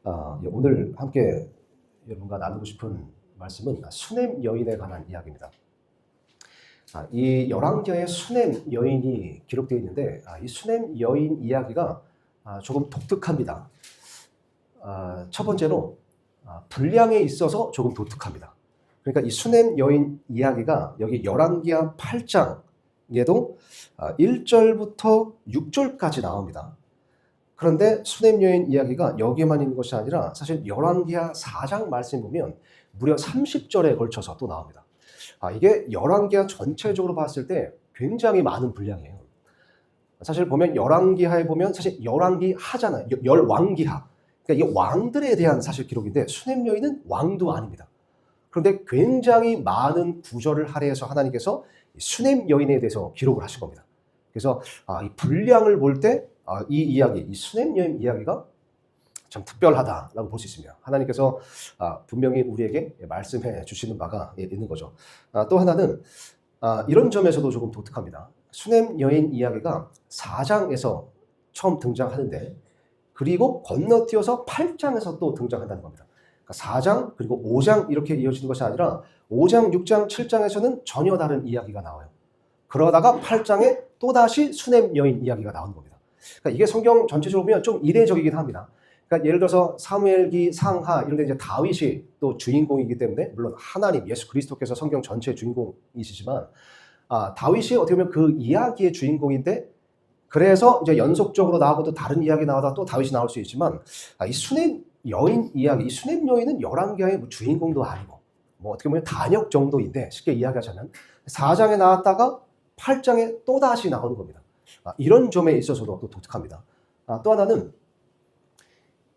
오늘 함께 여러분과 나누고 싶은 말씀은 수냄 여인에 관한 이야기입니다. 이 열왕기하에 수냄 여인이 기록되어 있는데 이 수냄 여인 이야기가 조금 독특합니다. 첫 번째로 분량에 있어서 조금 독특합니다. 그러니까 이 수냄 여인 이야기가 여기 열왕기하 8장에도 1절부터 6절까지 나옵니다. 그런데 수냄 여인 이야기가 여기에만 있는 것이 아니라 사실 열왕기하 4장 말씀 보면 무려 30절에 걸쳐서 또 나옵니다. 이게 열왕기하 전체적으로 봤을 때 굉장히 많은 분량이에요. 사실 보면 열왕기하에 보면 사실 열왕기 하잖아요. 열왕기하. 그러니까 이 왕들에 대한 사실 기록인데 수냄 여인은 왕도 아닙니다. 그런데 굉장히 많은 구절을 할애해서 하나님께서 수냄 여인에 대해서 기록을 하신 겁니다. 그래서 이 분량을 볼 때 이 이야기, 이 수냄 여인 이야기가 참 특별하다라고 볼 수 있습니다. 하나님께서 분명히 우리에게 말씀해 주시는 바가 있는 거죠. 또 하나는 이런 점에서도 조금 독특합니다. 수냄 여인 이야기가 4장에서 처음 등장하는데 그리고 건너뛰어서 8장에서 또 등장한다는 겁니다. 그러니까 4장 그리고 5장 이렇게 이어지는 것이 아니라 5장, 6장, 7장에서는 전혀 다른 이야기가 나와요. 그러다가 8장에 또다시 수냄 여인 이야기가 나오는 겁니다. 그러니까 이게 성경 전체적으로 보면 좀 이례적이긴 합니다. 그러니까 예를 들어서 사무엘기, 상하 이런 데 이제 다윗이 또 주인공이기 때문에 물론 하나님 예수 그리스도께서 성경 전체의 주인공이시지만 다윗이 어떻게 보면 그 이야기의 주인공인데 그래서 이제 연속적으로 나오고 또 다른 이야기 나오다 또 다윗이 나올 수 있지만 이 수냄 여인 이야기, 이 수냄 여인은 열왕기하의 뭐 주인공도 아니고 뭐 어떻게 보면 단역 정도인데 쉽게 이야기하자면 4장에 나왔다가 8장에 또다시 나오는 겁니다. 이런 점에 있어서도 또 독특합니다. 또 하나는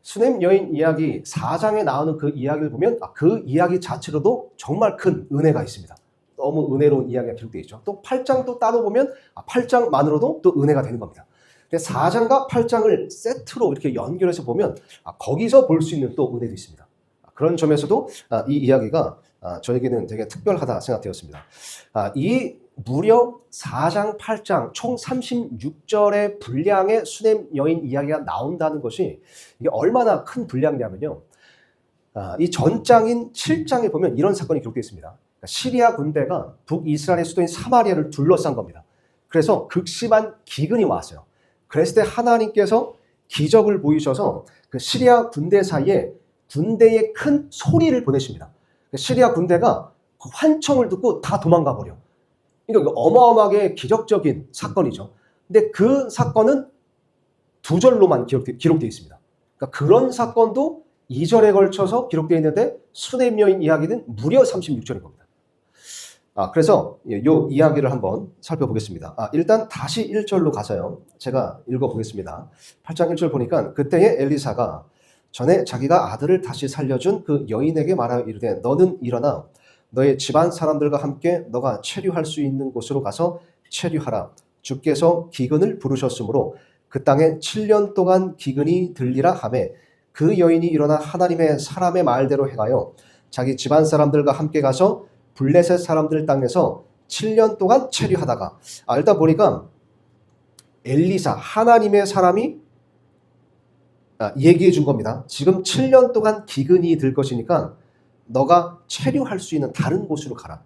수냄 여인 이야기 4장에 나오는 그 이야기를 보면 그 이야기 자체로도 정말 큰 은혜가 있습니다. 너무 은혜로운 이야기가 기록되어 있죠. 또 8장도 따로 보면 8장만으로도 또 은혜가 되는 겁니다. 4장과 8장을 세트로 이렇게 연결해서 보면 거기서 볼 수 있는 또 은혜도 있습니다. 그런 점에서도 이 이야기가 저에게는 되게 특별하다 생각되었습니다. 이 무려 4장, 8장 총 36절의 분량의 수냄 여인 이야기가 나온다는 것이 이게 얼마나 큰 분량이냐면요. 이 전장인 7장에 보면 이런 사건이 기록되어 있습니다. 그러니까 시리아 군대가 북이스라엘의 수도인 사마리아를 둘러싼 겁니다. 그래서 극심한 기근이 왔어요. 그랬을 때 하나님께서 기적을 보이셔서 그 시리아 군대 사이에 군대의 큰 소리를 보내십니다. 시리아 군대가 그 환청을 듣고 다 도망가 버려. 그러니까 어마어마하게 기적적인 사건이죠. 근데 그 사건은 2절로만 기록되어 있습니다. 그러니까 그런 사건도 2절에 걸쳐서 기록되어 있는데 수냄 여인 이야기는 무려 36절인 겁니다. 그래서 이 이야기를 한번 살펴보겠습니다. 일단 다시 1절로 가서요. 제가 읽어보겠습니다. 8장 1절 보니까 그때에 엘리사가 전에 자기가 아들을 다시 살려준 그 여인에게 말하여 이르되 너는 일어나 너의 집안 사람들과 함께 너가 체류할 수 있는 곳으로 가서 체류하라. 주께서 기근을 부르셨으므로 그 땅에 7년 동안 기근이 들리라 하매 그 여인이 일어나 하나님의 사람의 말대로 행하여 자기 집안 사람들과 함께 가서 블레셋 사람들 땅에서 7년 동안 체류하다가 일단 보니까 엘리사 하나님의 사람이 얘기해 준 겁니다. 지금 7년 동안 기근이 들 것이니까 너가 체류할 수 있는 다른 곳으로 가라.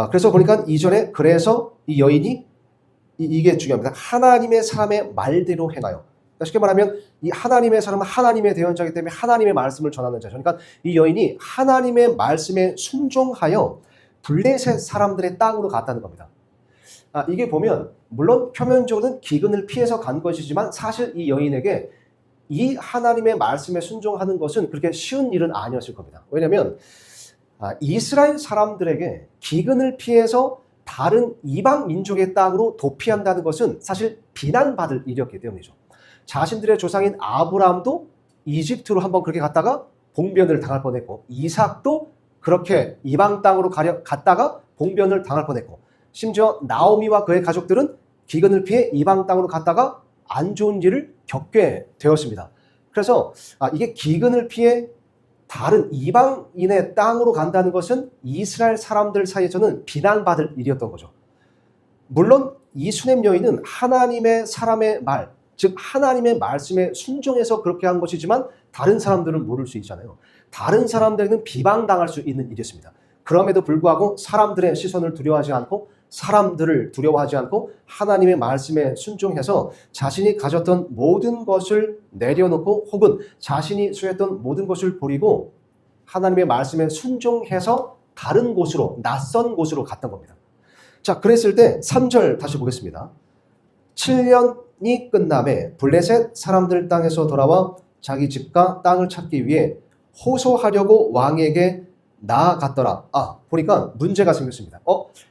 그래서 보니까 이전에 그래서 이 여인이 이게 중요합니다. 하나님의 사람의 말대로 행하여. 그러니까 쉽게 말하면 이 하나님의 사람은 하나님의 대언자이기 때문에 하나님의 말씀을 전하는 자죠. 그러니까 이 여인이 하나님의 말씀에 순종하여 블레셋 사람들의 땅으로 갔다는 겁니다. 이게 보면 물론 표면적으로는 기근을 피해서 간 것이지만 사실 이 여인에게 이 하나님의 말씀에 순종하는 것은 그렇게 쉬운 일은 아니었을 겁니다. 왜냐하면 이스라엘 사람들에게 기근을 피해서 다른 이방 민족의 땅으로 도피한다는 것은 사실 비난받을 일이었기 때문이죠. 자신들의 조상인 아브라함도 이집트로 한번 그렇게 갔다가 봉변을 당할 뻔했고 이삭도 그렇게 이방 땅으로 갔다가 봉변을 당할 뻔했고 심지어 나오미와 그의 가족들은 기근을 피해 이방 땅으로 갔다가 안 좋은 일을 겪게 되었습니다. 그래서 이게 기근을 피해 다른 이방인의 땅으로 간다는 것은 이스라엘 사람들 사이에서는 비난받을 일이었던 거죠. 물론 이 수냄 여인은 하나님의 사람의 말, 즉 하나님의 말씀에 순종해서 그렇게 한 것이지만 다른 사람들은 모를 수 있잖아요. 다른 사람들에게는 비방당할 수 있는 일이었습니다. 그럼에도 불구하고 사람들의 시선을 두려워하지 않고 사람들을 두려워하지 않고 하나님의 말씀에 순종해서 자신이 가졌던 모든 것을 내려놓고 혹은 자신이 수했던 모든 것을 버리고 하나님의 말씀에 순종해서 다른 곳으로, 낯선 곳으로 갔던 겁니다. 자, 그랬을 때 3절 다시 보겠습니다. 7년이 끝남에 블레셋 사람들 땅에서 돌아와 자기 집과 땅을 찾기 위해 호소하려고 왕에게 나아갔더라. 보니까 문제가 생겼습니다.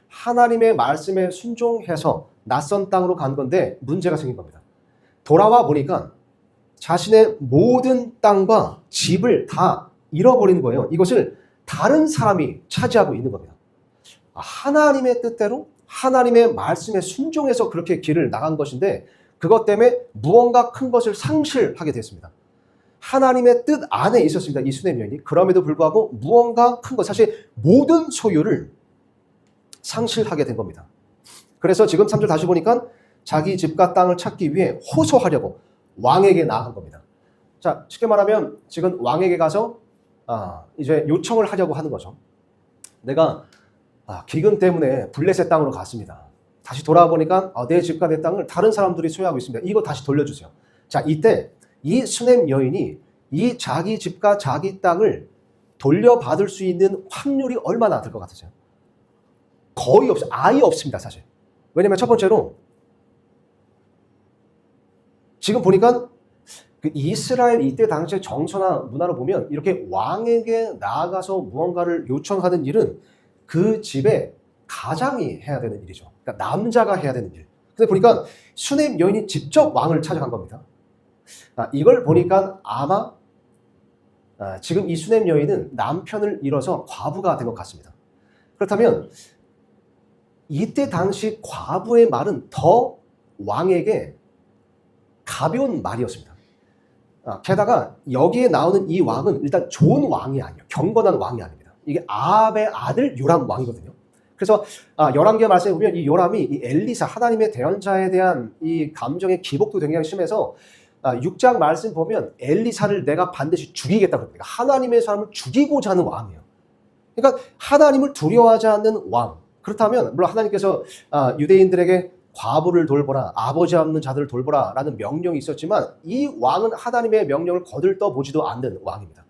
하나님의 말씀에 순종해서 낯선 땅으로 간 건데 문제가 생긴 겁니다. 돌아와 보니까 자신의 모든 땅과 집을 다 잃어버린 거예요. 이것을 다른 사람이 차지하고 있는 겁니다. 하나님의 뜻대로 하나님의 말씀에 순종해서 그렇게 길을 나간 것인데 그것 때문에 무언가 큰 것을 상실하게 됐습니다. 하나님의 뜻 안에 있었습니다. 이 수넴 여인이. 그럼에도 불구하고 무언가 큰 것, 사실 모든 소유를 상실하게 된 겁니다. 그래서 지금 3절 다시 보니까 자기 집과 땅을 찾기 위해 호소하려고 왕에게 나아간 겁니다. 자, 쉽게 말하면 지금 왕에게 가서 이제 요청을 하려고 하는 거죠. 내가 기근 때문에 블레셋 땅으로 갔습니다. 다시 돌아와 보니까 내 집과 내 땅을 다른 사람들이 소유하고 있습니다. 이거 다시 돌려주세요. 자, 이때 이 수넴 여인이 이 자기 집과 자기 땅을 돌려받을 수 있는 확률이 얼마나 될 것 같으세요? 거의 없어요. 아예 없습니다, 사실. 왜냐면 첫 번째로 지금 보니까 그 이스라엘 이때 당시의 정서나 문화로 보면 이렇게 왕에게 나아가서 무언가를 요청하는 일은 그 집의 가장이 해야 되는 일이죠. 그러니까 남자가 해야 되는 일. 근데 보니까 수넴 여인이 직접 왕을 찾아간 겁니다. 이걸 보니까 아마 지금 이 수넴 여인은 남편을 잃어서 과부가 된 것 같습니다. 그렇다면 이때 당시 과부의 말은 더 왕에게 가벼운 말이었습니다. 게다가 여기에 나오는 이 왕은 일단 좋은 왕이 아니에요. 경건한 왕이 아닙니다. 이게 아합의 아들 요람 왕이거든요. 그래서 열왕기하 말씀에 보면 이 요람이 이 엘리사 하나님의 대언자에 대한 이 감정의 기복도 굉장히 심해서 6장 말씀 보면 엘리사를 내가 반드시 죽이겠다 그럽니다. 하나님의 사람을 죽이고자 하는 왕이에요. 그러니까 하나님을 두려워하지 않는 왕. 그렇다면 물론 하나님께서 유대인들에게 과부를 돌보라, 아버지 없는 자들을 돌보라 라는 명령이 있었지만 이 왕은 하나님의 명령을 거들떠보지도 않는 왕입니다.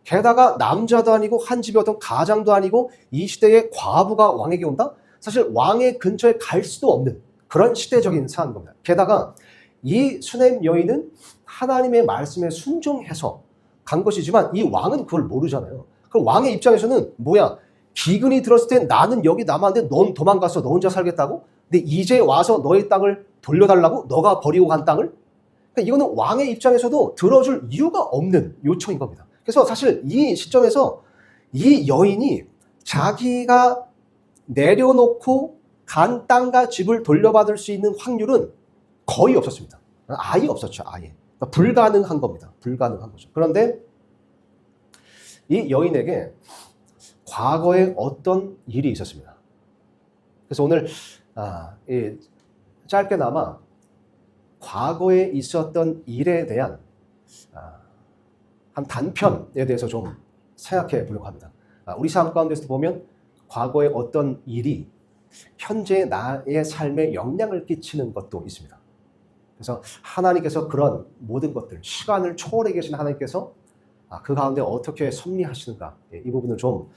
게다가 남자도 아니고 한 집의 어떤 가장도 아니고 이 시대에 과부가 왕에게 온다? 사실 왕의 근처에 갈 수도 없는 그런 시대적인 상황인 겁니다. 게다가 이 수넴 여인은 하나님의 말씀에 순종해서 간 것이지만 이 왕은 그걸 모르잖아요. 그럼 왕의 입장에서는 뭐야? 기근이 들었을 때 나는 여기 남았는데 넌 도망가서 너 혼자 살겠다고? 근데 이제 와서 너의 땅을 돌려달라고? 너가 버리고 간 땅을? 그러니까 이거는 왕의 입장에서도 들어줄 이유가 없는 요청인 겁니다. 그래서 사실 이 시점에서 이 여인이 자기가 내려놓고 간 땅과 집을 돌려받을 수 있는 확률은 거의 없었습니다. 아예 없었죠. 아예. 그러니까 불가능한 겁니다. 불가능한 거죠. 그런데 이 여인에게 과거에 어떤 일이 있었습니다. 그래서 오늘 짧게나마 과거에 있었던 일에 대한 한 단편에 대해서 좀 생각해 보려고 합니다. 우리 삶 가운데서 보면 과거의 어떤 일이 현재 나의 삶에 영향을 끼치는 것도 있습니다. 그래서 하나님께서 그런 모든 것들, 시간을 초월해 계신 하나님께서 그 가운데 어떻게 섭리하시는가, 이 부분을 좀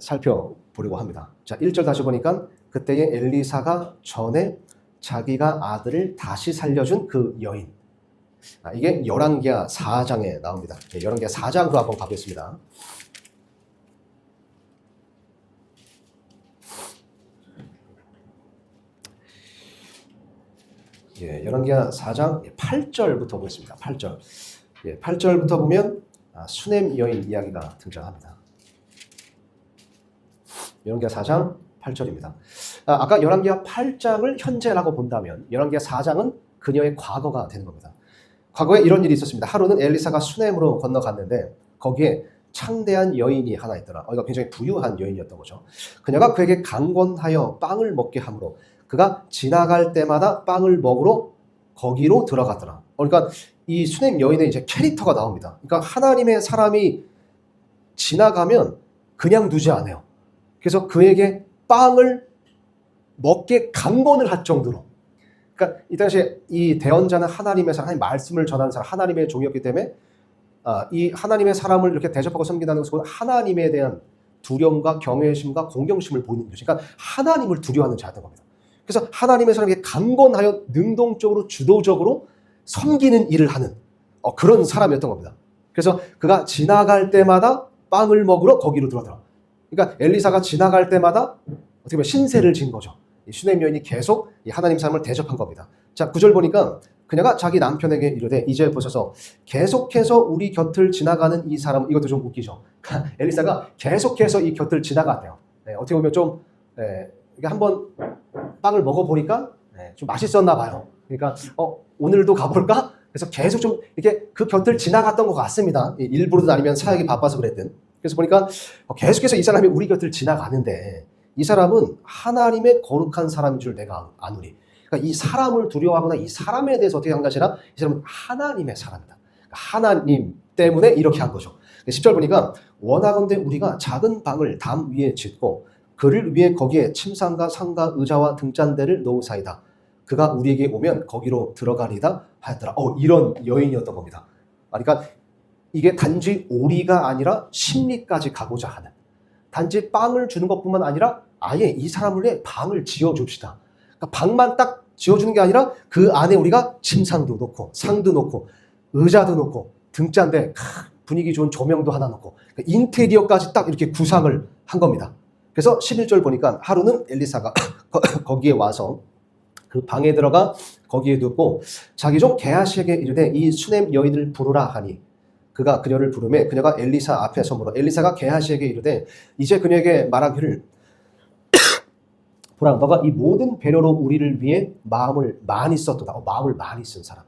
살펴보려고 합니다. 자, 1절 다시 보니까 그때에 엘리사가 전에 자기가 아들을 다시 살려준 그 여인. 이게 열왕기하 4장에 나옵니다. 열왕기하 4장으로 한번 가보겠습니다. 열왕기하 4장 8절부터 보겠습니다. 8절. 8절부터 보면 수넴 여인 이야기가 등장합니다. 열왕기하 4장 8절입니다. 아까 열왕기하 8장을 현재라고 본다면 열왕기하 4장은 그녀의 과거가 되는 겁니다. 과거에 이런 일이 있었습니다. 하루는 엘리사가 수넴으로 건너갔는데 거기에 창대한 여인이 하나 있더라. 이거 굉장히 부유한 여인이었던 거죠. 그녀가 그에게 강권하여 빵을 먹게 하므로 그가 지나갈 때마다 빵을 먹으러 거기로 들어갔더라. 그러니까 이 수냄 여인의 이제 캐릭터가 나옵니다. 그러니까 하나님의 사람이 지나가면 그냥 두지 않아요. 그래서 그에게 빵을 먹게 강권을 할 정도로. 그러니까 이 당시에 이 대언자는 하나님의 사람, 하나님 말씀을 전하는 사람, 하나님의 종이었기 때문에 이 하나님의 사람을 이렇게 대접하고 섬긴다는 것은 하나님에 대한 두려움과 경외심과 공경심을 보이는 것이죠. 그러니까 하나님을 두려워하는 자였던 겁니다. 그래서 하나님의 사람에게 강권하여 능동적으로 주도적으로 섬기는 일을 하는 그런 사람이었던 겁니다. 그래서 그가 지나갈 때마다 빵을 먹으러 거기로 들어가더라. 그러니까 엘리사가 지나갈 때마다 어떻게 보면 신세를 진 거죠. 이 수냄 여인이 계속 이 하나님 사람을 대접한 겁니다. 자, 9절 보니까 그녀가 자기 남편에게 이르되, 이제 보셔서 계속해서 우리 곁을 지나가는 이 사람, 이것도 좀 웃기죠. 엘리사가 계속해서 이 곁을 지나갔대요. 네, 어떻게 보면 좀 이게 한번 빵을 먹어보니까 좀 맛있었나 봐요. 그러니까 오늘도 가볼까? 그래서 계속 좀 이렇게 그 곁을 지나갔던 것 같습니다. 일부러든 아니면 사역이 바빠서 그랬든. 그래서 보니까 계속해서 이 사람이 우리 곁을 지나가는데 이 사람은 하나님의 거룩한 사람인 줄 내가 아노니. 그러니까 이 사람을 두려워하거나 이 사람에 대해서 어떻게 한 것이 아니라 이 사람은 하나님의 사람이다. 그러니까 하나님 때문에 이렇게 한 거죠. 10절 보니까 원하건대 우리가 작은 방을 담 위에 짓고 그를 위해 거기에 침상과 상과 의자와 등잔대를 놓으사이다. 그가 우리에게 오면 거기로 들어가리다 하였더라. 이런 여인이었던 겁니다. 그러니까 이게 단지 오리가 아니라 심리까지 가고자 하는, 단지 빵을 주는 것뿐만 아니라 아예 이 사람을 위해 방을 지어줍시다. 그러니까 방만 딱 지어주는 게 아니라 그 안에 우리가 침상도 놓고 상도 놓고 의자도 놓고 등잔대 분위기 좋은 조명도 하나 놓고 그러니까 인테리어까지 딱 이렇게 구상을 한 겁니다. 그래서 11절 보니까 하루는 엘리사가 거기에 와서 그 방에 들어가 거기에 눕고 자기 종 게하시에게 이르되 이 수냄 여인을 부르라 하니 그가 그녀를 부르매 그녀가 엘리사 앞에 서물어 엘리사가 게하시에게 이르되 이제 그녀에게 말하기를 보라 너가 이 모든 배려로 우리를 위해 마음을 많이 썼도다. 마음을 많이 쓴 사람.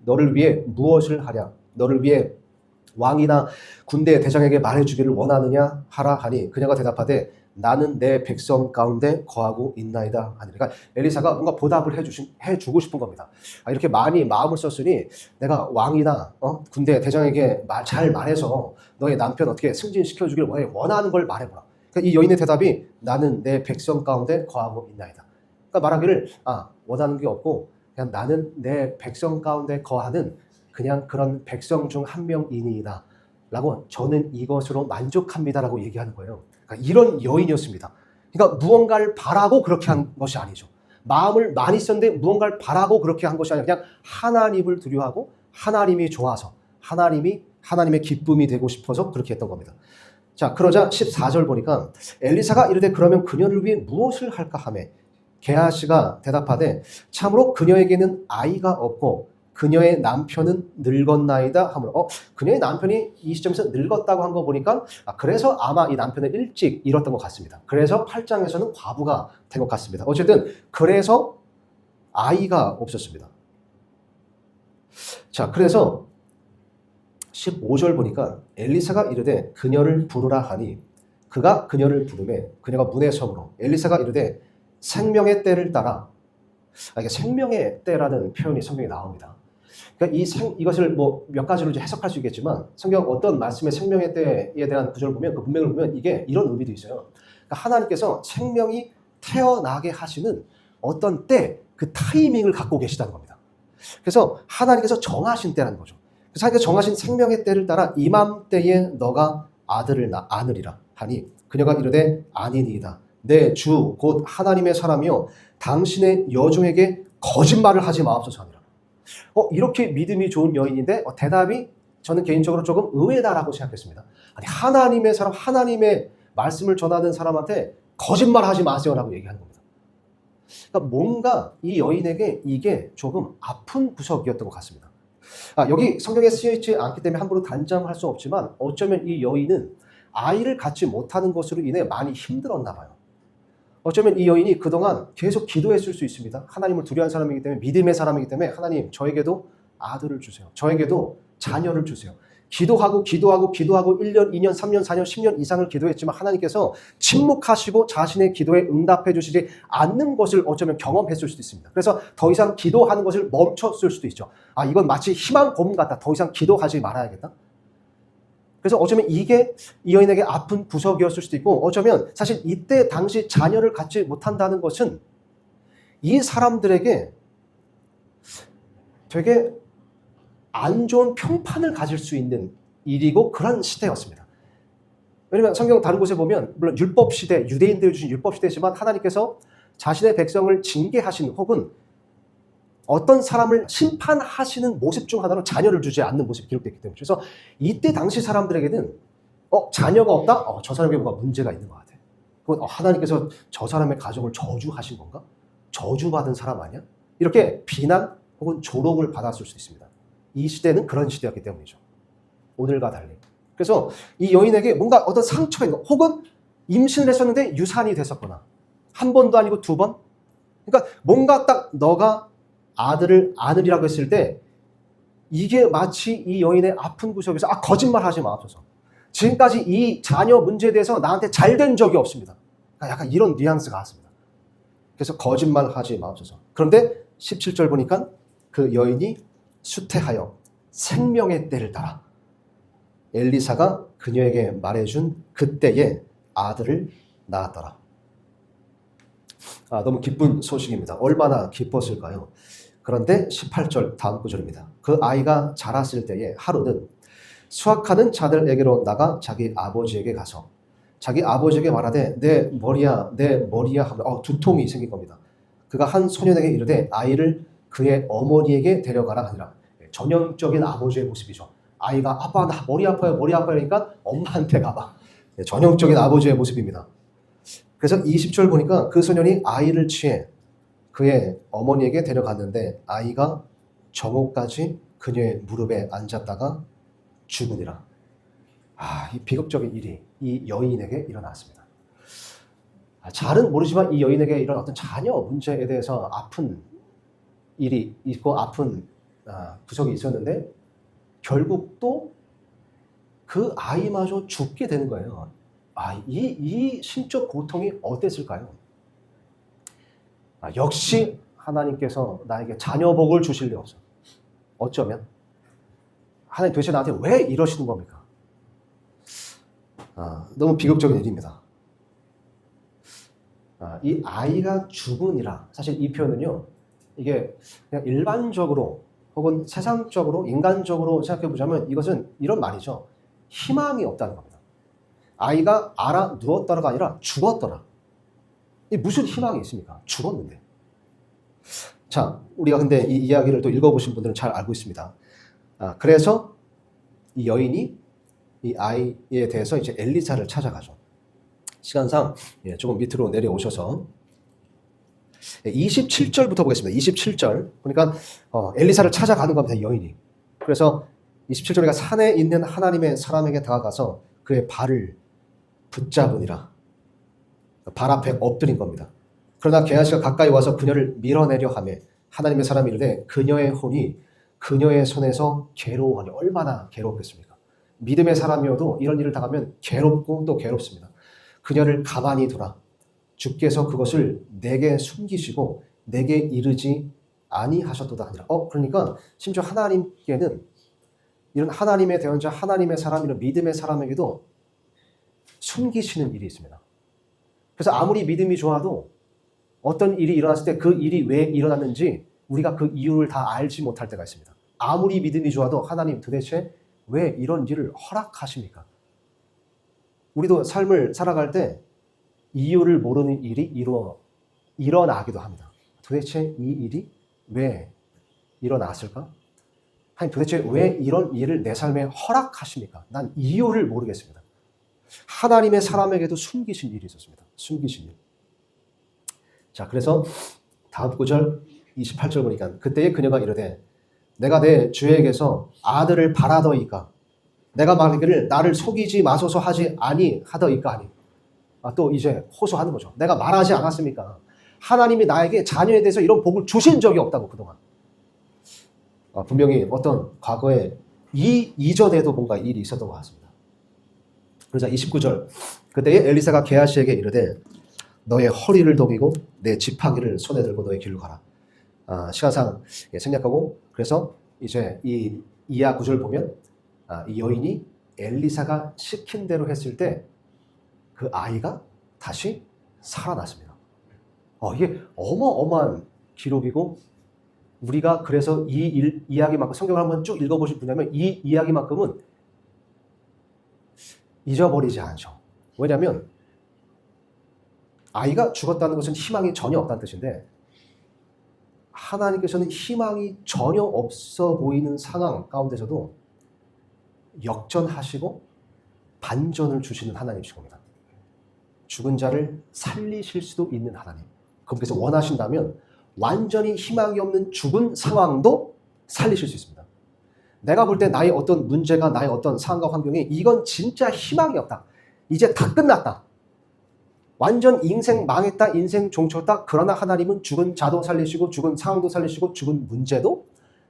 너를 위해 무엇을 하랴? 너를 위해 왕이나 군대 대장에게 말해주기를 원하느냐 하라 하니 그녀가 대답하되 나는 내 백성 가운데 거하고 있나이다 하니. 그러니까 엘리사가 뭔가 보답을 해주고 싶은 겁니다. 이렇게 많이 마음을 썼으니 내가 왕이나 군대 대장에게 잘 말해서 너의 남편 어떻게 승진시켜주길 원하는 걸 말해보라. 그러니까 이 여인의 대답이 나는 내 백성 가운데 거하고 있나이다. 그러니까 말하기를 원하는 게 없고 그냥 나는 내 백성 가운데 거하는 그냥 그런 백성 중 한 명이니이다 라고 저는 이것으로 만족합니다라고 얘기하는 거예요. 그러니까 이런 여인이었습니다. 그러니까 무언가를 바라고 그렇게 한 것이 아니죠. 마음을 많이 썼는데 무언가를 바라고 그렇게 한 것이 아니라 그냥 하나님을 두려워하고 하나님이 좋아서 하나님의 기쁨이 되고 싶어서 그렇게 했던 겁니다. 자, 그러자 14절 보니까 엘리사가 이르되 그러면 그녀를 위해 무엇을 할까 하매 게하시가 대답하되 참으로 그녀에게는 아이가 없고 그녀의 남편은 늙었나이다 하므로 그녀의 남편이 이 시점에서 늙었다고 한 거 보니까 그래서 아마 이 남편을 일찍 잃었던 것 같습니다. 그래서 8장에서는 과부가 된 것 같습니다. 어쨌든 그래서 아이가 없었습니다. 자, 그래서 15절 보니까 엘리사가 이르되 그녀를 부르라 하니 그가 그녀를 부르매 그녀가 문에 서므로 엘리사가 이르되 생명의 때를 따라 이게 생명의 때라는 표현이 성경에 나옵니다. 그러니까 이것을 뭐 몇 가지로 이제 해석할 수 있겠지만 성경 어떤 말씀의 생명의 때에 대한 구절을 보면 그 문맥을 보면 이게 이런 의미도 있어요. 그러니까 하나님께서 생명이 태어나게 하시는 어떤 때, 그 타이밍을 갖고 계시다는 겁니다. 그래서 하나님께서 정하신 때라는 거죠. 그래서 하나님께서 정하신 생명의 때를 따라 이맘때에 너가 아들을 낳으리라 하니 그녀가 이르되 아니니이다. 내 주 곧 하나님의 사람이요 당신의 여종에게 거짓말을 하지 마옵소서 하니라. 이렇게 믿음이 좋은 여인인데 대답이 저는 개인적으로 조금 의외다라고 생각했습니다. 아니 하나님의 사람, 하나님의 말씀을 전하는 사람한테 거짓말하지 마세요라고 얘기하는 겁니다. 그러니까 뭔가 이 여인에게 이게 조금 아픈 구석이었던 것 같습니다. 여기 성경에 쓰여있지 않기 때문에 함부로 단정할 수 없지만 어쩌면 이 여인은 아이를 갖지 못하는 것으로 인해 많이 힘들었나 봐요. 어쩌면 이 여인이 그동안 계속 기도했을 수 있습니다. 하나님을 두려워하는 사람이기 때문에, 믿음의 사람이기 때문에 하나님 저에게도 아들을 주세요. 저에게도 자녀를 주세요. 기도하고 1년, 2년, 3년, 4년, 10년 이상을 기도했지만 하나님께서 침묵하시고 자신의 기도에 응답해 주시지 않는 것을 어쩌면 경험했을 수도 있습니다. 그래서 더 이상 기도하는 것을 멈췄을 수도 있죠. 이건 마치 희망 고문 같다. 더 이상 기도하지 말아야겠다. 그래서 어쩌면 이게 이 여인에게 아픈 구석이었을 수도 있고, 어쩌면 사실 이때 당시 자녀를 갖지 못한다는 것은 이 사람들에게 되게 안 좋은 평판을 가질 수 있는 일이고 그런 시대였습니다. 왜냐하면 성경 다른 곳에 보면 물론 율법 시대, 유대인들 주신 율법 시대지만 하나님께서 자신의 백성을 징계하신 혹은 어떤 사람을 심판하시는 모습 중 하나로 자녀를 주지 않는 모습이 기록되어 있기 때문에, 그래서 이때 당시 사람들에게는 자녀가 없다? 저 사람에게 뭔가 문제가 있는 것 같아. 그건 하나님께서 저 사람의 가정을 저주하신 건가? 저주받은 사람 아니야? 이렇게 비난 혹은 조롱을 받았을 수 있습니다. 이 시대는 그런 시대였기 때문이죠. 오늘과 달리. 그래서 이 여인에게 뭔가 어떤 상처가 있는 거, 혹은 임신을 했었는데 유산이 됐었거나, 한 번도 아니고 두 번? 그러니까 뭔가 딱 너가 아들을 안으리라고 했을 때 이게 마치 이 여인의 아픈 구석에서 거짓말하지 마옵소서. 지금까지 이 자녀 문제에 대해서 나한테 잘 된 적이 없습니다. 약간 이런 뉘앙스가 왔습니다. 그래서 거짓말하지 마옵소서. 그런데 17절 보니까 그 여인이 수태하여 생명의 때를 따라 엘리사가 그녀에게 말해준 그때에 아들을 낳았더라. 너무 기쁜 소식입니다. 얼마나 기뻤을까요? 그런데 18절 다음 구절입니다. 그 아이가 자랐을 때에 하루는 수확하는 자들에게로 나가 자기 아버지에게 가서 자기 아버지에게 말하되 내 머리야 하며 두통이 생긴 겁니다. 그가 한 소년에게 이르되 아이를 그의 어머니에게 데려가라 하니라. 전형적인 아버지의 모습이죠. 아이가 아빠 나 머리 아파요 그러니까 엄마한테 가봐. 전형적인 아버지의 모습입니다. 그래서 20절 보니까 그 소년이 아이를 취해 그의 어머니에게 데려갔는데 아이가 정오까지 그녀의 무릎에 앉았다가 죽으니라. 이 비극적인 일이 이 여인에게 일어났습니다. 잘은 모르지만 이 여인에게 이런 어떤 자녀 문제에 대해서 아픈 일이 있고 아픈 구석이 있었는데 결국 또 그 아이마저 죽게 되는 거예요. 이 심적 고통이 어땠을까요? 역시 하나님께서 나에게 자녀 복을 주실 리 없어. 어쩌면 하나님 도대체 나한테 왜 이러시는 겁니까? 너무 비극적인 일입니다. 이 아이가 죽으니라. 사실 이 표현은요, 이게 그냥 일반적으로 혹은 세상적으로 인간적으로 생각해 보자면 이것은 이런 말이죠. 희망이 없다는 겁니다. 아이가 알아 누웠더라가 아니라 죽었더라. 이 무슨 희망이 있습니까? 죽었는데. 자, 우리가 근데 이 이야기를 또 읽어보신 분들은 잘 알고 있습니다. 그래서 이 여인이 이 아이에 대해서 이제 엘리사를 찾아가죠. 시간상 조금 밑으로 내려오셔서 27절부터 보겠습니다. 27절 보니까 엘리사를 찾아가는 겁니다. 여인이. 그래서 27절에 산에 있는 하나님의 사람에게 다가가서 그의 발을 붙잡으니라. 발 앞에 엎드린 겁니다. 그러나 게하시가 가까이 와서 그녀를 밀어내려 하며 하나님의 사람이 이르되 그녀의 혼이 그녀의 손에서 괴로워하니. 얼마나 괴롭겠습니까? 믿음의 사람이어도 이런 일을 당하면 괴롭고 또 괴롭습니다. 그녀를 가만히 두라. 주께서 그것을 내게 숨기시고 내게 이르지 아니하셨도다 하니라. 그러니까 심지어 하나님께는 이런 하나님의 대언자, 하나님의 사람, 이런 믿음의 사람에게도 숨기시는 일이 있습니다. 그래서 아무리 믿음이 좋아도 어떤 일이 일어났을 때 그 일이 왜 일어났는지 우리가 그 이유를 다 알지 못할 때가 있습니다. 아무리 믿음이 좋아도 하나님 도대체 왜 이런 일을 허락하십니까? 우리도 삶을 살아갈 때 이유를 모르는 일이 일어나기도 합니다. 도대체 이 일이 왜 일어났을까? 하나님 도대체 왜 이런 일을 내 삶에 허락하십니까? 난 이유를 모르겠습니다. 하나님의 사람에게도 숨기신 일이 있었습니다. 숨기신 일. 자, 그래서 다음 구절 28절 보니까 그때에 그녀가 이르되 내가 내 주에게서 아들을 바라더이까 내가 말하기를 나를 속이지 마소서 하지 아니하더이까 하니. 또 이제 호소하는 거죠. 내가 말하지 않았습니까? 하나님이 나에게 자녀에 대해서 이런 복을 주신 적이 없다고 그동안. 분명히 어떤 과거에 이 이전에도 뭔가 일이 있었던 것 같습니다. 그러자 29절 그때에 엘리사가 게하시에게 이르되 너의 허리를 동이고 내 지팡이를 손에 들고 너의 길로 가라. 시간상 생략하고 그래서 이제 이 이하 구절 보면 이 여인이 엘리사가 시킨 대로 했을 때 그 아이가 다시 살아났습니다. 이게 어마어마한 기록이고 우리가 그래서 이 이야기만큼 성경을 한번 쭉 읽어보실 분이라면 이 이야기만큼은 잊어버리지 않죠. 왜냐하면 아이가 죽었다는 것은 희망이 전혀 없다는 뜻인데 하나님께서는 희망이 전혀 없어 보이는 상황 가운데서도 역전하시고 반전을 주시는 하나님이신 겁니다. 죽은 자를 살리실 수도 있는 하나님. 그분께서 원하신다면 완전히 희망이 없는 죽은 상황도 살리실 수 있습니다. 내가 볼 때 나의 어떤 문제가 나의 어떤 상황과 환경이 이건 진짜 희망이 없다. 이제 다 끝났다. 완전 인생 망했다. 인생 종쳤다. 그러나 하나님은 죽은 자도 살리시고 죽은 상황도 살리시고 죽은 문제도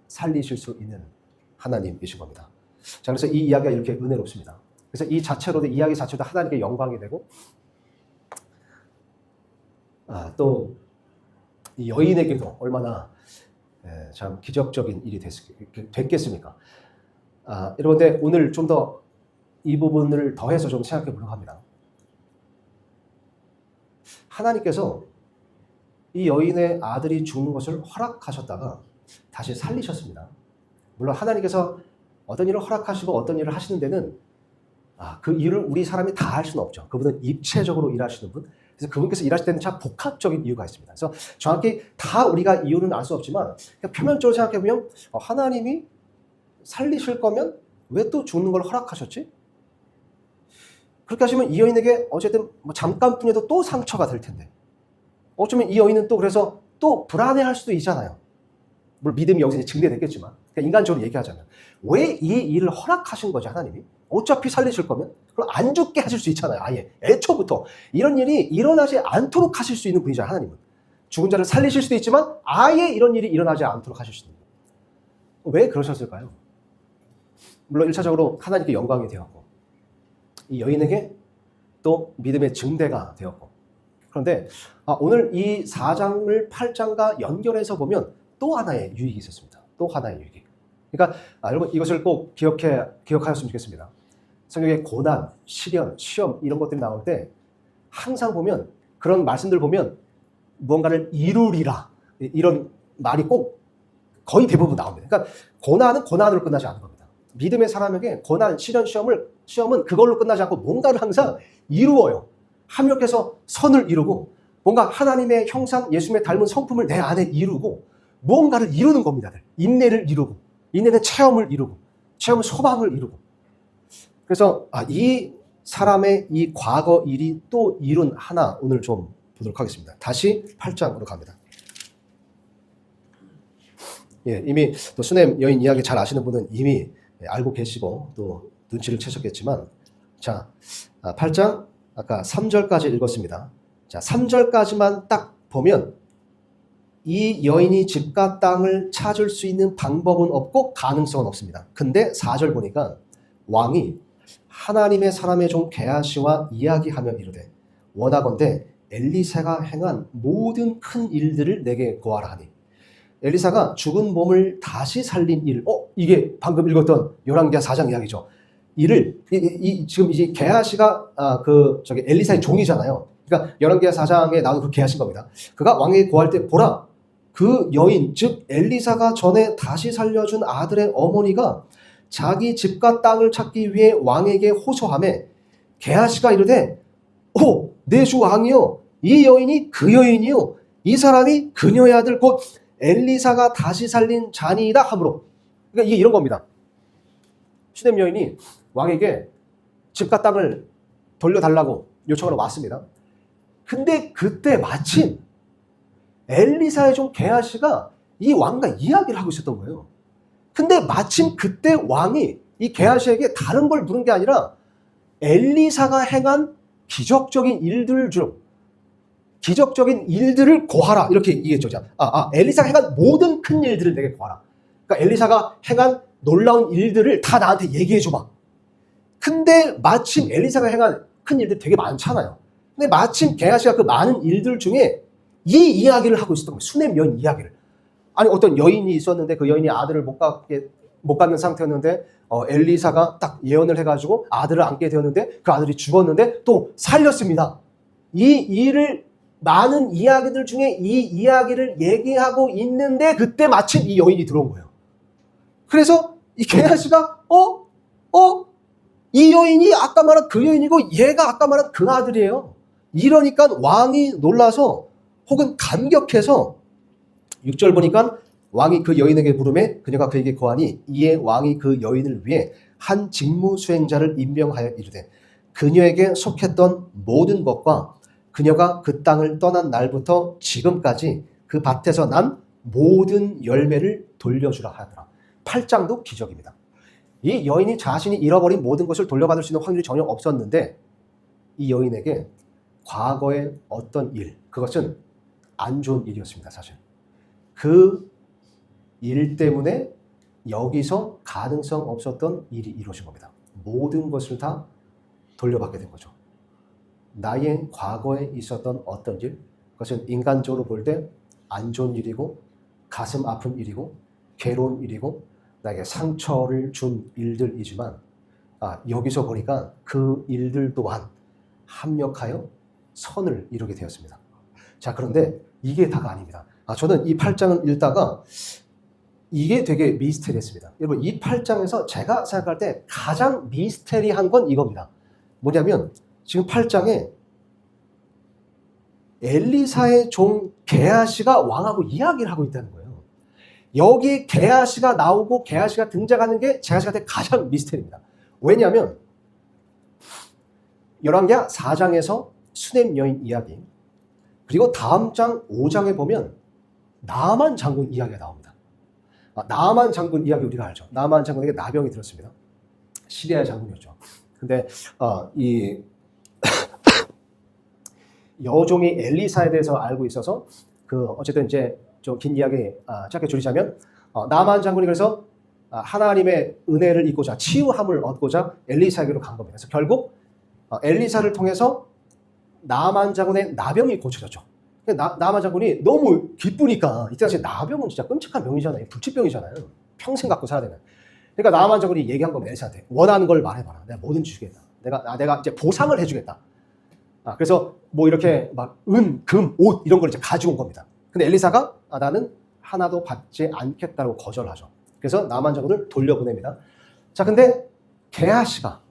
살리실 수 있는 하나님이신 겁니다. 자, 그래서 이 이야기가 이렇게 은혜롭습니다. 그래서 이 자체로도 이야기 자체도 하나님께 영광이 되고 또 이 여인에게도 얼마나 참 기적적인 일이 됐겠습니까? 여러분들 오늘 좀 더 이 부분을 더해서 좀 생각해 보려고 합니다. 하나님께서 이 여인의 아들이 죽는 것을 허락하셨다가 다시 살리셨습니다. 물론 하나님께서 어떤 일을 허락하시고 어떤 일을 하시는 데는 그 일을 우리 사람이 다 할 수는 없죠. 그분은 입체적으로 일하시는 분. 그래서 그분께서 일하실 때는 참 복합적인 이유가 있습니다. 그래서 정확히 다 우리가 이유는 알 수 없지만 표면적으로 생각해보면 하나님이 살리실 거면 왜 또 죽는 걸 허락하셨지? 그렇게 하시면 이 여인에게 어쨌든 잠깐뿐이라도 또 상처가 될 텐데 어쩌면 이 여인은 또 그래서 또 불안해할 수도 있잖아요. 물론 믿음이 여기서 증대됐겠지만 그러니까 인간적으로 얘기하자면 왜 이 일을 허락하신 거지 하나님이? 어차피 살리실 거면 그럼 안 죽게 하실 수 있잖아요. 아예 애초부터 이런 일이 일어나지 않도록 하실 수 있는 분이죠. 하나님은 죽은 자를 살리실 수도 있지만 아예 이런 일이 일어나지 않도록 하실 수 있는 분. 왜 그러셨을까요? 물론 1차적으로 하나님께 영광이 되었고 이 여인에게 또 믿음의 증대가 되었고 그런데 오늘 이 4장을 8장과 연결해서 보면 또 하나의 유익이 있었습니다. 또 하나의 유익이. 그러니까 여러분 이것을 꼭 기억하셨으면 좋겠습니다. 성경에 고난, 시련, 시험 이런 것들이 나올 때 항상 보면 그런 말씀들 보면 무언가를 이루리라 이런 말이 꼭 거의 대부분 나옵니다. 그러니까 고난은 고난으로 끝나지 않는 겁니다. 믿음의 사람에게 고난, 시련, 시험은 그걸로 끝나지 않고 뭔가를 항상 이루어요. 합력해서 선을 이루고 뭔가 하나님의 형상, 예수님의 닮은 성품을 내 안에 이루고 무언가를 이루는 겁니다. 인내를 이루고 인내는 체험을 이루고 체험은 소망을 이루고 그래서 이 사람의 이 과거 일이 또 이룬 하나 오늘 좀 보도록 하겠습니다. 다시 8장으로 갑니다. 이미 또 수넴 여인 이야기 잘 아시는 분은 이미 알고 계시고 또 눈치를 채셨겠지만 자 8장 아까 3절까지 읽었습니다. 자 3절까지만 딱 보면 이 여인이 집과 땅을 찾을 수 있는 방법은 없고 가능성은 없습니다. 근데 4절 보니까 왕이 하나님의 사람의 종 게하시와 이야기하며 이르되 원하건대 엘리사가 행한 모든 큰 일들을 내게 고하라 하니 엘리사가 죽은 몸을 다시 살린 일 이게 방금 읽었던 열왕기하 4장 이야기죠. 이를 지금 이제 게하시가 엘리사의 종이잖아요. 그러니까 열왕기하 4장에 나오는 그 게하신 겁니다. 그가 왕에게 고할 때 보라 그 여인 즉 엘리사가 전에 다시 살려준 아들의 어머니가 자기 집과 땅을 찾기 위해 왕에게 호소하매 게하시가 이르되 내 주 왕이요 이 여인이 그 여인이요 이 사람이 그녀의 아들 곧 엘리사가 다시 살린 자니이다 하므로 그러니까 이게 이런 겁니다. 수넴 여인이 왕에게 집과 땅을 돌려달라고 요청하러 왔습니다. 근데 그때 마침 엘리사의 종 게하시가 이 왕과 이야기를 하고 있었던 거예요. 근데 마침 그때 왕이 이 게하시에게 다른 걸 물은 게 아니라 엘리사가 행한 기적적인 일들 중 기적적인 일들을 고하라 이렇게 얘기했죠. 엘리사가 행한 모든 큰 일들을 내게 고하라. 그러니까 엘리사가 행한 놀라운 일들을 다 나한테 얘기해 줘봐. 근데 마침 엘리사가 행한 큰 일들이 되게 많잖아요. 근데 마침 게하시가 그 많은 일들 중에 이 이야기를 하고 있었던 거예요. 수넴 여인 이야기를. 아니 어떤 여인이 있었는데 그 여인이 아들을 못 갖는 상태였는데 엘리사가 딱 예언을 해가지고 아들을 안게 되었는데 그 아들이 죽었는데 또 살렸습니다. 이 일을 많은 이야기들 중에 이 이야기를 얘기하고 있는데 그때 마침 이 여인이 들어온 거예요. 그래서 이 게하시가 이 여인이 아까 말한 그 여인이고 얘가 아까 말한 그 아들이에요. 이러니까 왕이 놀라서 혹은 감격해서 6절 보니까 왕이 그 여인에게 부르매 그녀가 그에게 거하니 이에 왕이 그 여인을 위해 한 직무 수행자를 임명하여 이르되 그녀에게 속했던 모든 것과 그녀가 그 땅을 떠난 날부터 지금까지 그 밭에서 난 모든 열매를 돌려주라 하더라. 8장도 기적입니다. 이 여인이 자신이 잃어버린 모든 것을 돌려받을 수 있는 확률이 전혀 없었는데 이 여인에게 과거의 어떤 일, 그것은 안 좋은 일이었습니다. 사실 그 일 때문에 여기서 가능성 없었던 일이 이루어진 겁니다. 모든 것을 다 돌려받게 된 거죠. 나의 과거에 있었던 어떤 일, 그것은 인간적으로 볼 때 안 좋은 일이고 가슴 아픈 일이고 괴로운 일이고 나에게 상처를 준 일들이지만 여기서 보니까 그 일들 또한 합력하여 선을 이루게 되었습니다. 자, 그런데 이게 다가 아닙니다. 저는 이 8장을 읽다가 이게 되게 미스테리했습니다. 여러분, 이 8장에서 제가 생각할 때 가장 미스테리한 건 이겁니다. 뭐냐면 지금 8장에 엘리사의 종 게하시가 왕하고 이야기를 하고 있다는 거예요. 여기 게하시가 나오고 게하시가 등장하는 게 제가 생각할 때 가장 미스테리입니다. 왜냐하면 열왕기하 4장에서 수넴 여인 이야기, 그리고 다음 장 5장에 보면 나만 장군 이야기가 나옵니다. 나만 장군 이야기 우리가 알죠. 나만 장군에게 나병이 들었습니다. 시리아의 장군이었죠. 근데 이 여종이 엘리사에 대해서 알고 있어서 어쨌든 이제 좀 긴 이야기 짧게 줄이자면 나만 장군이 그래서 하나님의 은혜를 입고자 치유함을 얻고자 엘리사에게로 간 겁니다. 그래서 결국 엘리사를 통해서 나만 장군의 나병이 고쳐졌죠. 나만 장군이 너무 기쁘니까 이때 당시에 나병은 진짜 끔찍한 병이잖아요. 불치병이잖아요. 평생 갖고 살아야 되는. 그러니까 나만 장군이 얘기한 겁니다. 엘리사한테 원하는 걸 말해봐라. 내가 뭐든지 주겠다. 내가 이제 보상을 해주겠다. 그래서 뭐 이렇게 막 금, 옷 이런 걸 이제 가지고 온 겁니다. 근데 엘리사가 나는 하나도 받지 않겠다고 거절하죠. 그래서 나만 장군을 돌려보냅니다. 자, 근데 게하시가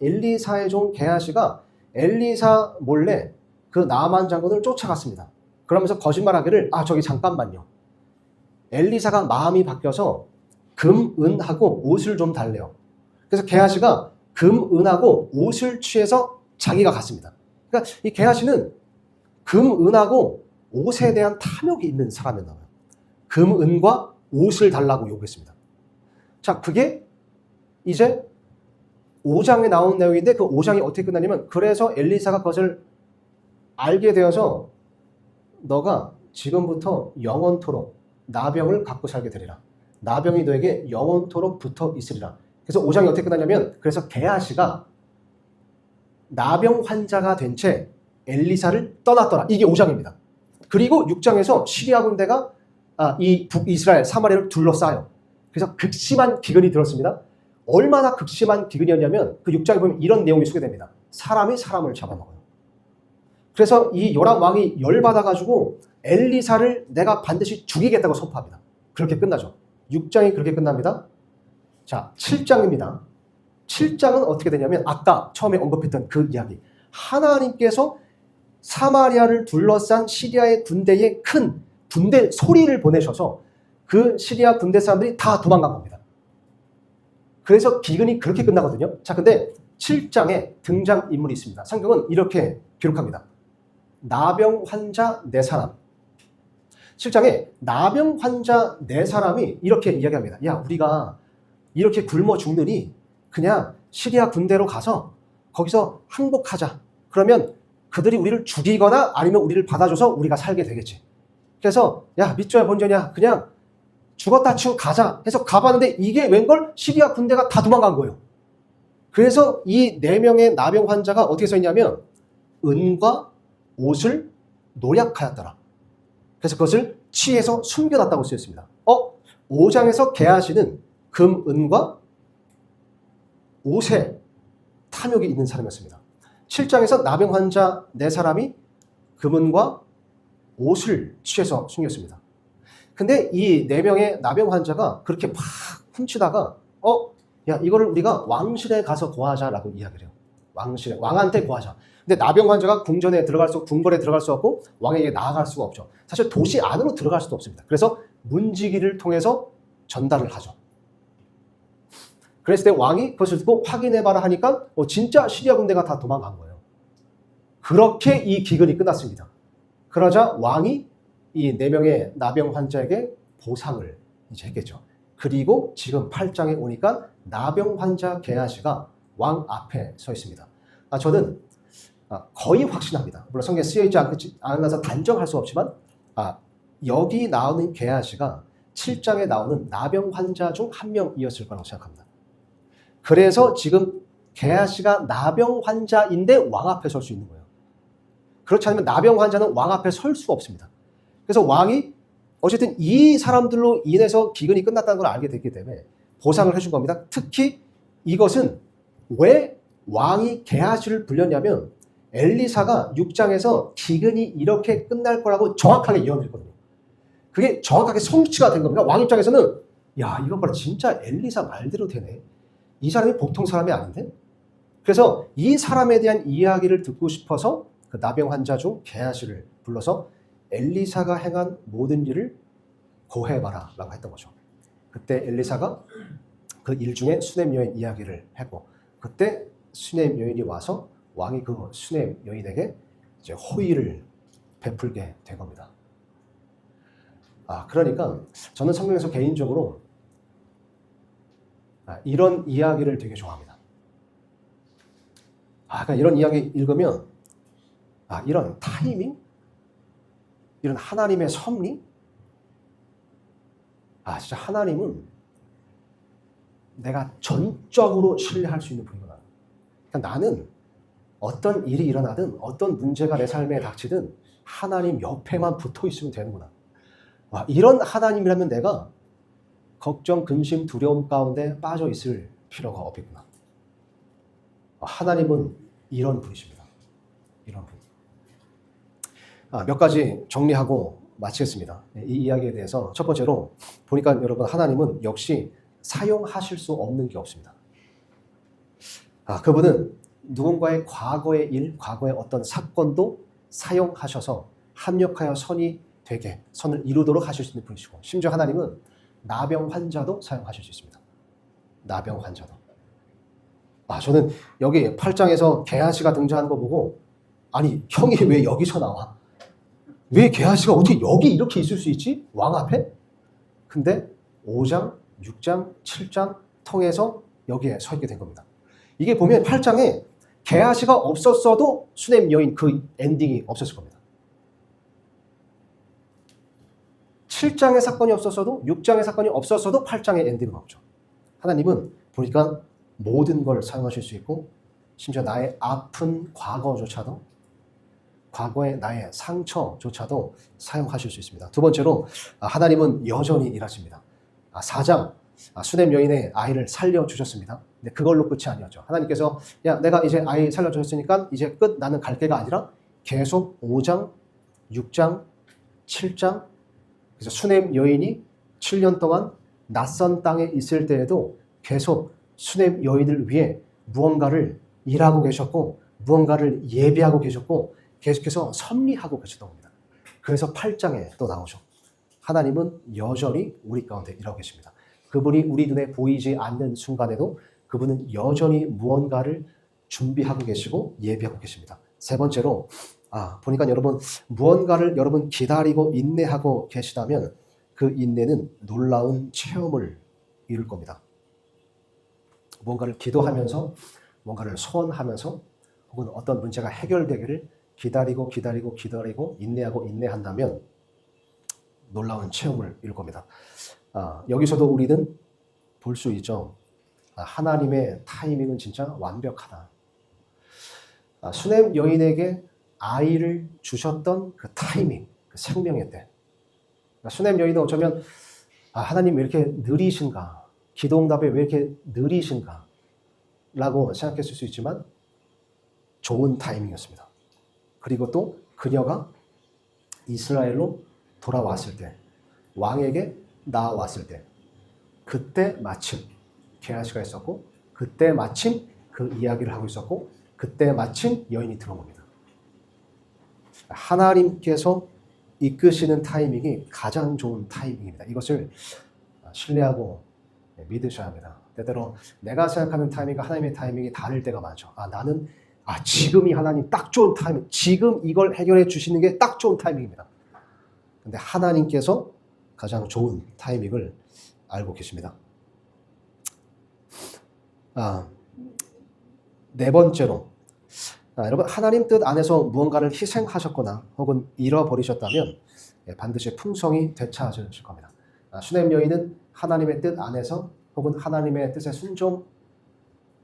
엘리사의 종 게하시가 엘리사 몰래 그 나만 장군을 쫓아갔습니다. 그러면서 거짓말하기를 저기 잠깐만요. 엘리사가 마음이 바뀌어서 금, 은하고 옷을 좀 달래요. 그래서 게하시가 금, 은하고 옷을 취해서 자기가 갔습니다. 그러니까 이 게하시는 금, 은하고 옷에 대한 탐욕이 있는 사람이었나 봐요. 금, 은과 옷을 달라고 요구했습니다. 자, 그게 이제 5장에 나온 내용인데 그 5장이 어떻게 끝나냐면 그래서 엘리사가 그것을 알게 되어서 너가 지금부터 영원토록 나병을 갖고 살게 되리라. 나병이 너에게 영원토록 붙어 있으리라. 그래서 5장이 어떻게 끝나냐면 그래서 게하시가 나병 환자가 된 채 엘리사를 떠났더라. 이게 5장입니다. 그리고 6장에서 시리아 군대가 이 북이스라엘 사마리아를 둘러싸요. 그래서 극심한 기근이 들었습니다. 얼마나 극심한 기근이었냐면 그 6장에 보면 이런 내용이 소개됩니다. 사람이 사람을 잡아먹어요. 그래서 이 요람 왕이 열받아가지고 엘리사를 내가 반드시 죽이겠다고 선포합니다. 그렇게 끝나죠. 6장이 그렇게 끝납니다. 자, 7장입니다. 7장은 어떻게 되냐면 아까 처음에 언급했던 그 이야기. 하나님께서 사마리아를 둘러싼 시리아의 군대에 큰 군대 소리를 보내셔서 그 시리아 군대 사람들이 다 도망간 겁니다. 그래서 기근이 그렇게 끝나거든요. 자, 근데 7장에 등장인물이 있습니다. 성경은 이렇게 기록합니다. 나병 환자 4사람. 7장에 나병 환자 4사람이 이렇게 이야기합니다. 야, 우리가 이렇게 굶어 죽느니 그냥 시리아 군대로 가서 거기서 항복하자. 그러면 그들이 우리를 죽이거나 아니면 우리를 받아줘서 우리가 살게 되겠지. 그래서 야, 믿져야 본전이야. 그냥 죽었다 치고 가자 해서 가봤는데 이게 웬걸 시리아 군대가 다 도망간 거예요. 그래서 이 4명의 나병 환자가 어떻게 써있냐면 은과 옷을 노략하였더라. 그래서 그것을 취해서 숨겨놨다고 쓰였습니다. 5장에서 게하시는 금, 은과 옷에 탐욕이 있는 사람이었습니다. 7장에서 나병 환자 4사람이 금은과 옷을 취해서 숨겼습니다. 근데 이 4명의 나병 환자가 그렇게 막 훔치다가 야 이거를 우리가 왕실에 가서 고하자라고 이야기를 해요. 왕실에, 왕한테 고하자. 근데 나병 환자가 궁전에 궁궐에 들어갈 수 없고 왕에게 나아갈 수가 없죠. 사실 도시 안으로 들어갈 수도 없습니다. 그래서 문지기를 통해서 전달을 하죠. 그랬을 때 왕이 그것을 듣고 확인해봐라 하니까 진짜 시리아 군대가 다 도망간 거예요. 그렇게 이 기근이 끝났습니다. 그러자 왕이 이 4명의 나병 환자에게 보상을 이제 했겠죠. 그리고 지금 8장에 오니까 나병 환자 게하시가 왕 앞에 서 있습니다. 저는 거의 확신합니다. 물론 성경에 쓰여있지 않아서 단정할 수 없지만 여기 나오는 게하시가 7장에 나오는 나병 환자 중 한 명이었을 거라고 생각합니다. 그래서 지금 게하시가 나병 환자인데 왕 앞에 설 수 있는 거예요. 그렇지 않으면 나병 환자는 왕 앞에 설 수가 없습니다. 그래서 왕이 어쨌든 이 사람들로 인해서 기근이 끝났다는 걸 알게 됐기 때문에 보상을 해준 겁니다. 특히 이것은 왜 왕이 게하시를 불렸냐면 엘리사가 6장에서 기근이 이렇게 끝날 거라고 정확하게 예언했거든요. 그게 정확하게 성취가 된 겁니다. 왕 입장에서는 야 이거 봐라 진짜 엘리사 말대로 되네. 이 사람이 보통 사람이 아닌데? 그래서 이 사람에 대한 이야기를 듣고 싶어서 그 나병 환자 중 게하시를 불러서 엘리사가 행한 모든 일을 고해봐라 라고 했던 거죠. 그때 엘리사가 그 일 중에 수넴 여인 이야기를 했고 그때 수넴 여인이 와서 왕이 그 수넴 여인에게 이제 호의를 베풀게 된 겁니다. 그러니까 저는 성경에서 개인적으로 이런 이야기를 되게 좋아합니다. 그러니까 이런 이야기 읽으면 이런 타이밍? 이런 하나님의 섭리? 진짜 하나님은 내가 전적으로 신뢰할 수 있는 분이구나. 그러니까 나는 어떤 일이 일어나든 어떤 문제가 내 삶에 닥치든 하나님 옆에만 붙어 있으면 되는구나. 이런 하나님이라면 내가 걱정, 근심, 두려움 가운데 빠져 있을 필요가 없겠구나. 하나님은 이런 분이십니다. 이런 분. 몇 가지 정리하고 마치겠습니다. 이 이야기에 대해서 첫 번째로 보니까 여러분 하나님은 역시 사용하실 수 없는 게 없습니다. 그분은 누군가의 과거의 일, 과거의 어떤 사건도 사용하셔서 합력하여 선이 되게, 선을 이루도록 하실 수 있는 분이시고 심지어 하나님은 나병 환자도 사용하실 수 있습니다. 나병 환자도. 저는 여기 8장에서 게하시가 등장하는 거 보고 아니 형이 왜 여기서 나와? 왜 게하시가 어떻게 여기 이렇게 있을 수 있지? 왕 앞에? 근데 5장, 6장, 7장 통해서 여기에 서 있게 된 겁니다. 이게 보면 8장에 게하시가 없었어도 수넴 여인 그 엔딩이 없었을 겁니다. 7장의 사건이 없었어도 6장의 사건이 없었어도 8장의 엔딩은 없죠. 하나님은 보니까 모든 걸 사용하실 수 있고 심지어 나의 아픈 과거조차도 과거의 나의 상처조차도 사용하실 수 있습니다. 두 번째로 하나님은 여전히 일하십니다. 4장 수넴 여인의 아이를 살려주셨습니다. 근데 그걸로 끝이 아니었죠. 하나님께서 야 내가 이제 아이 살려주셨으니까 이제 끝 나는 갈 게가 아니라 계속 5장, 6장, 7장 그래서 수넴 여인이 7년 동안 낯선 땅에 있을 때에도 계속 수넴 여인을 위해 무언가를 일하고 계셨고 무언가를 예비하고 계셨고 계속해서 섭리하고 계셨던 겁니다. 그래서 8장에 또 나오죠. 하나님은 여전히 우리 가운데 일하고 계십니다. 그분이 우리 눈에 보이지 않는 순간에도 그분은 여전히 무언가를 준비하고 계시고 예비하고 계십니다. 세 번째로 보니까 여러분 무언가를 여러분 기다리고 인내하고 계시다면 그 인내는 놀라운 체험을 이룰 겁니다. 무언가를 기도하면서 뭔가를 소원하면서 혹은 어떤 문제가 해결되기를 기다리고 인내하고 인내한다면 놀라운 체험을 이룰 겁니다. 여기서도 우리는 볼 수 있죠. 하나님의 타이밍은 진짜 완벽하다. 수냄 여인에게 아이를 주셨던 그 타이밍, 그 생명의 때. 수냄 여인은 어쩌면 하나님 왜 이렇게 느리신가? 기도응답에 왜 이렇게 느리신가? 라고 생각했을 수 있지만 좋은 타이밍이었습니다. 그리고 또 그녀가 이스라엘로 돌아왔을 때, 왕에게 나아왔을 때, 그때 마침 게하시가 있었고, 그때 마침 그 이야기를 하고 있었고, 그때 마침 여인이 들어온 겁니다. 하나님께서 이끄시는 타이밍이 가장 좋은 타이밍입니다. 이것을 신뢰하고 믿으셔야 합니다. 때때로 내가 생각하는 타이밍과 하나님의 타이밍이 다를 때가 많죠. 나는 지금이 하나님 딱 좋은 타이밍, 지금 이걸 해결해 주시는 게 딱 좋은 타이밍입니다. 근데 하나님께서 가장 좋은 타이밍을 알고 계십니다. 네 번째로, 여러분 하나님 뜻 안에서 무언가를 희생하셨거나 혹은 잃어버리셨다면 반드시 풍성이 되찾으실 겁니다. 수냄 여인은 하나님의 뜻 안에서 혹은 하나님의 뜻에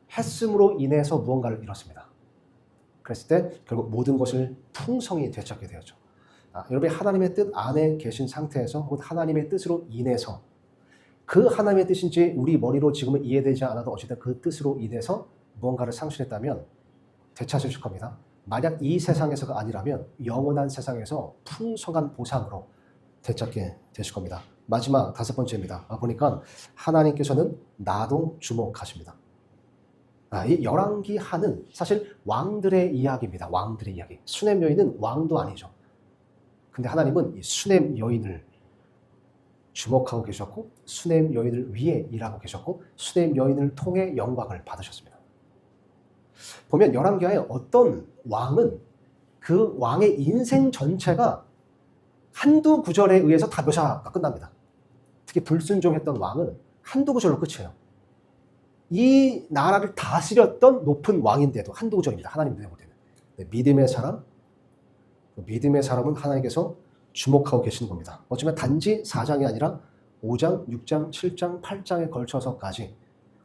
순종했음으로 인해서 무언가를 잃었습니다. 그랬을 때 결국 모든 것을 풍성히 되찾게 되었죠. 여러분이 하나님의 뜻 안에 계신 상태에서 혹은 하나님의 뜻으로 인해서 그 하나님의 뜻인지 우리 머리로 지금은 이해되지 않아도 어쨌든 그 뜻으로 인해서 무언가를 상실했다면 되찾으실 겁니다. 만약 이 세상에서가 아니라면 영원한 세상에서 풍성한 보상으로 되찾게 되실 겁니다. 마지막 다섯 번째입니다. 보니까 하나님께서는 나도 주목하십니다. 이 열왕기 하는 사실 왕들의 이야기입니다. 왕들의 이야기. 수냄 여인은 왕도 아니죠. 근데 하나님은 이 수냄 여인을 주목하고 계셨고 수냄 여인을 위해 일하고 계셨고 수냄 여인을 통해 영광을 받으셨습니다. 보면 열왕기하에 어떤 왕은 그 왕의 인생 전체가 한두 구절에 의해서 다 묘사가 끝납니다. 특히 불순종했던 왕은 한두 구절로 끝이에요. 이 나라를 다스렸던 높은 왕인데도 한두 구절입니다. 하나님 눈에 볼 때는. 믿음의 사람은 하나님께서 주목하고 계시는 겁니다. 어쩌면 단지 4장이 아니라 5장, 6장, 7장, 8장에 걸쳐서까지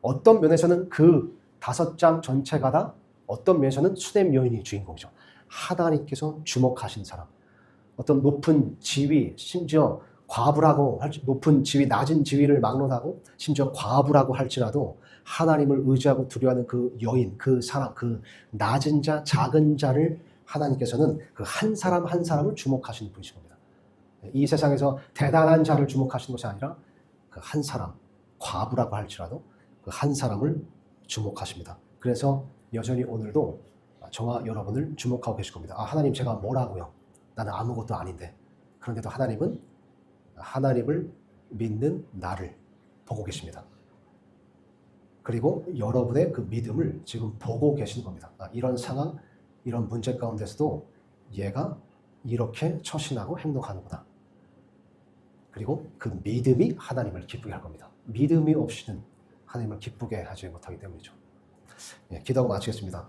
어떤 면에서는 그 5장 전체가 다 어떤 면에서는 수냄 여인이 주인공이죠. 하나님께서 주목하신 사람. 어떤 높은 지위, 심지어 과부라고 높은 지위, 낮은 지위를 막론하고 심지어 과부라고 할지라도 하나님을 의지하고 두려워하는 그 여인, 그 사람, 그 낮은 자, 작은 자를 하나님께서는 그 한 사람 한 사람을 주목하시는 분이신 겁니다. 이 세상에서 대단한 자를 주목하시는 것이 아니라 그 한 사람, 과부라고 할지라도 그 한 사람을 주목하십니다. 그래서 여전히 오늘도 저와 여러분을 주목하고 계실 겁니다. 하나님 제가 뭐라고요? 나는 아무것도 아닌데. 그런데도 하나님은 하나님을 믿는 나를 보고 계십니다. 그리고 여러분의 그 믿음을 지금 보고 계시는 겁니다. 이런 상황, 이런 문제 가운데서도 얘가 이렇게 처신하고 행동하는구나. 그리고 그 믿음이 하나님을 기쁘게 할 겁니다. 믿음이 없이는 하나님을 기쁘게 하지 못하기 때문이죠. 기도하고 마치겠습니다.